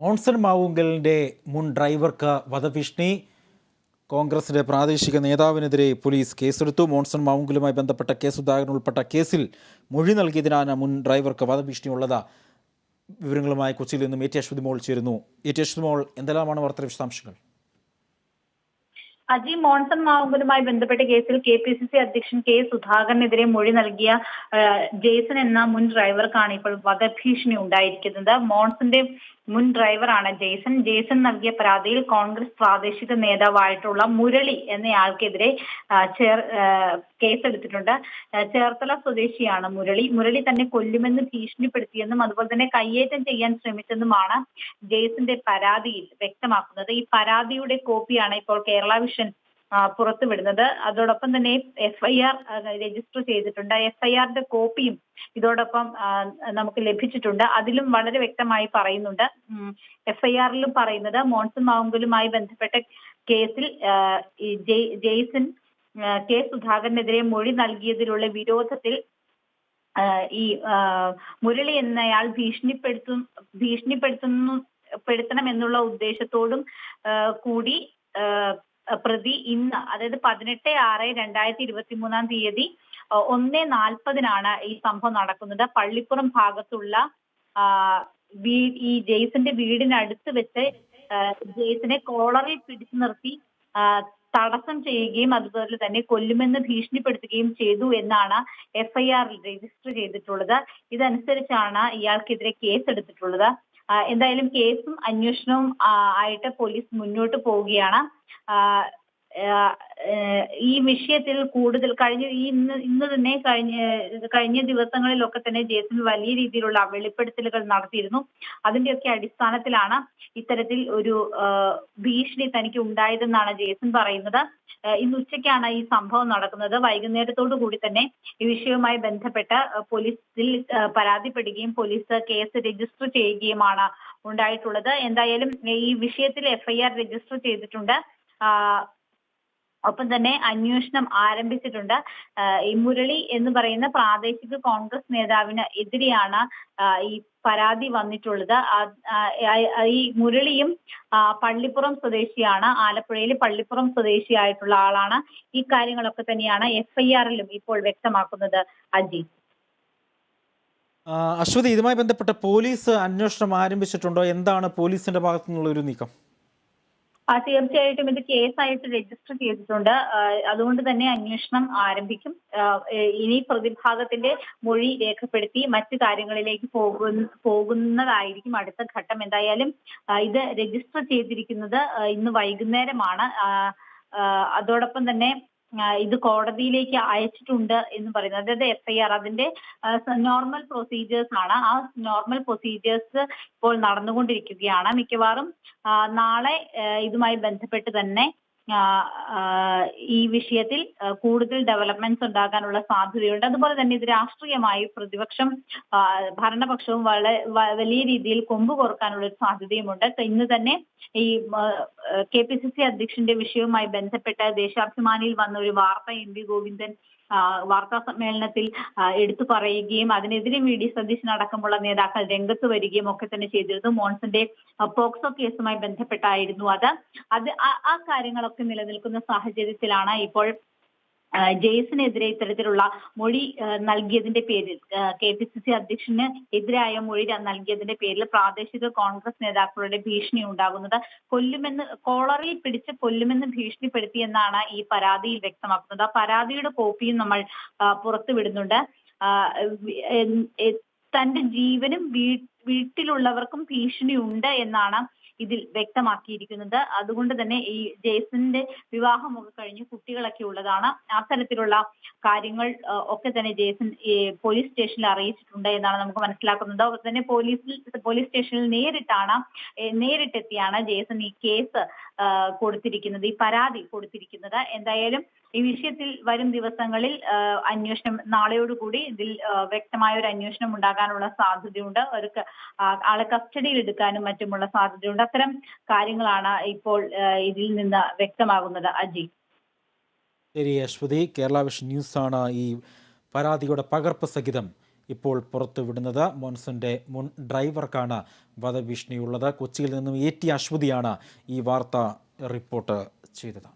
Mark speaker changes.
Speaker 1: മോൺസൺ മാവുങ്കലിൻ്റെ മുൻ ഡ്രൈവർക്ക് വധഭീഷണി. കോൺഗ്രസിന്റെ പ്രാദേശിക നേതാവിനെതിരെ പോലീസ് കേസെടുത്തു. മോൺസൺ മാവുങ്കലുമായി ബന്ധപ്പെട്ട സുധാകരൻ ഉൾപ്പെട്ട കേസിൽ മൊഴി നൽകിയതിനാണ് മുൻ ഡ്രൈവർക്ക് വധഭീഷണിയുള്ളത്. വിവരങ്ങളുമായി കൊച്ചിയിൽ നിന്നും അശ്വതി മോൾ ചേരുന്നു. അശ്വതി മോൾ, എന്തെല്ലാമാണ് വാർത്താ വിശദാംശങ്ങൾ?
Speaker 2: അജി, മോൺസൺ മാവുങ്കലുമായി ബന്ധപ്പെട്ട കേസിൽ KPCC അധ്യക്ഷൻ സുധാകരനെതിരെ മൊഴി നൽകിയ ജെയ്സൺ എന്ന മുൻ ഡ്രൈവർക്കാണ് ഇപ്പോൾ വധഭീഷണി ഉണ്ടായിരിക്കുന്നത്. മോൺസന്റെ മുൻ ഡ്രൈവറാണ് ജെയ്സൺ നൽകിയ പരാതിയിൽ കോൺഗ്രസ് പ്രാദേശിക നേതാവായിട്ടുള്ള മുരളി എന്നയാൾക്കെതിരെ കേസെടുത്തിട്ടുണ്ട്. ചേർത്തല സ്വദേശിയാണ് മുരളി തന്നെ കൊല്ലുമെന്ന് ഭീഷണിപ്പെടുത്തിയെന്നും അതുപോലെ തന്നെ കയ്യേറ്റം ചെയ്യാൻ ശ്രമിച്ചെന്നുമാണ് ജെയ്സന്റെ പരാതിയിൽ വ്യക്തമാക്കുന്നത്. ഈ പരാതിയുടെ കോപ്പിയാണ് ഇപ്പോൾ കേരള വിഷൻ പുറത്തുവിടുന്നത്. അതോടൊപ്പം തന്നെ FIR രജിസ്റ്റർ ചെയ്തിട്ടുണ്ട്. FIRന്റെ കോപ്പിയും ഇതോടൊപ്പം നമുക്ക് ലഭിച്ചിട്ടുണ്ട്. അതിലും വളരെ വ്യക്തമായി പറയുന്നുണ്ട്. FIRലും പറയുന്നത് മോൺസൺ മാവുങ്കലുമായി ബന്ധപ്പെട്ട കേസിൽ ജെയ്സൺ സുധാകരനെതിരെ മൊഴി നൽകിയതിലുള്ള വിരോധത്തിൽ ഈ മുരളി എന്നയാൾ ഭീഷണിപ്പെടുത്തണമെന്നുള്ള ഉദ്ദേശത്തോടും കൂടി പ്രതി ഇന്ന്, അതായത് 18/6/2023 തീയതി 1:40 ഈ സംഭവം നടക്കുന്നത്. പള്ളിപ്പുറം ഭാഗത്തുള്ള ഈ ജെയ്സന്റെ വീടിനടുത്ത് വെച്ച് ജെയ്സനെ കോളറിൽ പിടിച്ചു നിർത്തി തടസ്സം ചെയ്യുകയും അതുപോലെ തന്നെ കൊല്ലുമെന്ന് ഭീഷണിപ്പെടുത്തുകയും ചെയ്തു എന്നാണ് FIR രജിസ്റ്റർ ചെയ്തിട്ടുള്ളത്. ഇതനുസരിച്ചാണ് ഇയാൾക്കെതിരെ കേസെടുത്തിട്ടുള്ളത്. എന്തായാലും കേസും അന്വേഷണവും ആയിട്ട് പോലീസ് മുന്നോട്ട് പോവുകയാണ്. ഈ വിഷയത്തിൽ കൂടുതൽ ഇന്ന് തന്നെ കഴിഞ്ഞ ദിവസങ്ങളിലൊക്കെ തന്നെ ജെയ്സൺ വലിയ രീതിയിലുള്ള വെളിപ്പെടുത്തലുകൾ നടത്തിയിരുന്നു. അതിന്റെയൊക്കെ അടിസ്ഥാനത്തിലാണ് ഇത്തരത്തിൽ ഒരു ഭീഷണി തനിക്ക് ഉണ്ടായതെന്നാണ് ജെയ്സൺ പറയുന്നത്. ഇന്ന് ഉച്ചയ്ക്കാണ് ഈ സംഭവം നടക്കുന്നത്. വൈകുന്നേരത്തോടു കൂടി തന്നെ ഈ വിഷയവുമായി ബന്ധപ്പെട്ട് പോലീസിൽ പരാതിപ്പെടുകയും പോലീസ് കേസ് രജിസ്റ്റർ ചെയ്യുകയുമാണ് ഉണ്ടായിട്ടുള്ളത്. എന്തായാലും ഈ വിഷയത്തിൽ FIR രജിസ്റ്റർ ചെയ്തിട്ടുണ്ട്. ഒപ്പം തന്നെ അന്വേഷണം ആരംഭിച്ചിട്ടുണ്ട്. ഈ മുരളി എന്ന് പറയുന്ന പ്രാദേശിക കോൺഗ്രസ് നേതാവിന് എതിരെയാണ് ഈ പരാതി വന്നിട്ടുള്ളത്. ഈ മുരളിയും പള്ളിപ്പുറം സ്വദേശിയാണ്. ആലപ്പുഴയിൽ പള്ളിപ്പുറം സ്വദേശിയായിട്ടുള്ള ആളാണ്. ഈ കാര്യങ്ങളൊക്കെ തന്നെയാണ് FIRലും ഇപ്പോൾ വ്യക്തമാക്കുന്നത്. അജി,
Speaker 1: അശ്വതി, ഇതുമായി ബന്ധപ്പെട്ട പോലീസ് അന്വേഷണം ആരംഭിച്ചിട്ടുണ്ടോ? എന്താണ് പോലീസിന്റെ ഭാഗത്തു നിന്നുള്ള ഒരു നീക്കം?
Speaker 2: തീർച്ചയായിട്ടും ഇത് കേസായിട്ട് രജിസ്റ്റർ ചെയ്തിട്ടുണ്ട്. അതുകൊണ്ട് തന്നെ അന്വേഷണം ആരംഭിക്കും. ഇനി പ്രതിഭാഗത്തിന്റെ മൊഴി രേഖപ്പെടുത്തി മറ്റു കാര്യങ്ങളിലേക്ക് പോകുന്നതായിരിക്കും അടുത്ത ഘട്ടം. എന്തായാലും ഇത് രജിസ്റ്റർ ചെയ്തിരിക്കുന്നത് ഇന്ന് വൈകുന്നേരമാണ്. അതോടൊപ്പം തന്നെ ഇത് കോടതിയിലേക്ക് അയച്ചിട്ടുണ്ട് എന്ന് പറയുന്നത്, അതായത് FIR അതിന്റെ നോർമൽ പ്രൊസീജിയേഴ്സ് ആണ്. ആ നോർമൽ പ്രൊസീജിയേഴ്സ് ഇപ്പോൾ നടന്നുകൊണ്ടിരിക്കുകയാണ്. മിക്കവാറും നാളെ ഇതുമായി ബന്ധപ്പെട്ട് തന്നെ ഈ വിഷയത്തിൽ കൂടുതൽ ഡെവലപ്മെന്റ്സ് ഉണ്ടാകാനുള്ള സാധ്യതയുണ്ട്. അതുപോലെ തന്നെ ഇത് രാഷ്ട്രീയമായി പ്രതിപക്ഷം ഭരണപക്ഷവും വലിയ രീതിയിൽ കൊമ്പ് കോർക്കാനുള്ള ഒരു സാധ്യതയുമുണ്ട്. ഇന്ന് തന്നെ ഈ KPCC അധ്യക്ഷന്റെ വിഷയവുമായി ബന്ധപ്പെട്ട് ദേശാഭിമാനിയിൽ വന്ന ഒരു വാർത്ത MP ഗോവിന്ദൻ വാർത്താ സമ്മേളനത്തിൽ എടുത്തു പറയുകയും അതിനെതിരെ VD സതീശൻ അടക്കമുള്ള നേതാക്കൾ രംഗത്ത് വരികയും ഒക്കെ തന്നെ ചെയ്തിരുന്നു. മോൺസന്റെ പോക്സോ കേസുമായി ബന്ധപ്പെട്ടായിരുന്നു അത് ആ കാര്യങ്ങളൊക്കെ നിലനിൽക്കുന്ന സാഹചര്യത്തിലാണ് ഇപ്പോൾ ജെയ്സനെതിരെ ഇത്തരത്തിലുള്ള മൊഴി നൽകിയതിന്റെ പേരിൽ, KPCC അധ്യക്ഷന് എതിരായ മൊഴി നൽകിയതിന്റെ പേരിൽ പ്രാദേശിക കോൺഗ്രസ് നേതാക്കളുടെ ഭീഷണി ഉണ്ടാകുന്നത്. കോളറിൽ പിടിച്ച് കൊല്ലുമെന്ന് ഭീഷണിപ്പെടുത്തി എന്നാണ് ഈ പരാതിയിൽ വ്യക്തമാക്കുന്നത്. ആ പരാതിയുടെ കോപ്പിയും നമ്മൾ പുറത്തുവിടുന്നുണ്ട്. തന്റെ ജീവനും വീട്ടിലുള്ളവർക്കും ഭീഷണിയുണ്ട് എന്നാണ് ഇതിൽ വ്യക്തമാക്കിയിരിക്കുന്നത്. അതുകൊണ്ട് തന്നെ ഈ ജെയ്സന്റെ വിവാഹമൊക്കെ കഴിഞ്ഞ് കുട്ടികളൊക്കെ ഉള്ളതാണ്. അത്തരത്തിലുള്ള കാര്യങ്ങൾ ഒക്കെ തന്നെ ജെയ്സൺ പോലീസ് സ്റ്റേഷനിൽ അറിയിച്ചിട്ടുണ്ട് എന്നാണ് നമുക്ക് മനസ്സിലാക്കുന്നത്. അതുപോലെ തന്നെ പോലീസ് സ്റ്റേഷനിൽ നേരിട്ടെത്തിയാണ് ജെയ്സൺ ഈ കേസ് കൊടുത്തിരിക്കുന്നത്, ഈ പരാതി കൊടുത്തിരിക്കുന്നത്. എന്തായാലും ഈ വിഷയത്തിൽ വരും ദിവസങ്ങളിൽ അന്വേഷണം, നാളെയോടുകൂടി ഇതിൽ വ്യക്തമായ ഒരു അന്വേഷണം ഉണ്ടാകാനുള്ള സാധ്യതയുണ്ട്. ആളെ കസ്റ്റഡിയിൽ എടുക്കാനും മറ്റുമുള്ള സാധ്യതയുണ്ട്. അത്തരം കാര്യങ്ങളാണ് ഇപ്പോൾ ഇതിൽ നിന്ന് വ്യക്തമാകുന്നത്. അജി,
Speaker 1: ശരി അശ്വതി. കേരള വിഷൻ ന്യൂസാണ് ഈ പരാതിയുടെ പകർപ്പ് സഹിതം ഇപ്പോൾ പുറത്തുവിടുന്നത്. മോൻസന്റെ മുൻ ഡ്രൈവർക്കാണ് വധഭീഷണിയുള്ളത്. കൊച്ചിയിൽ നിന്നും AT അശ്വതിയാണ് ഈ വാർത്ത റിപ്പോർട്ട് ചെയ്തത്.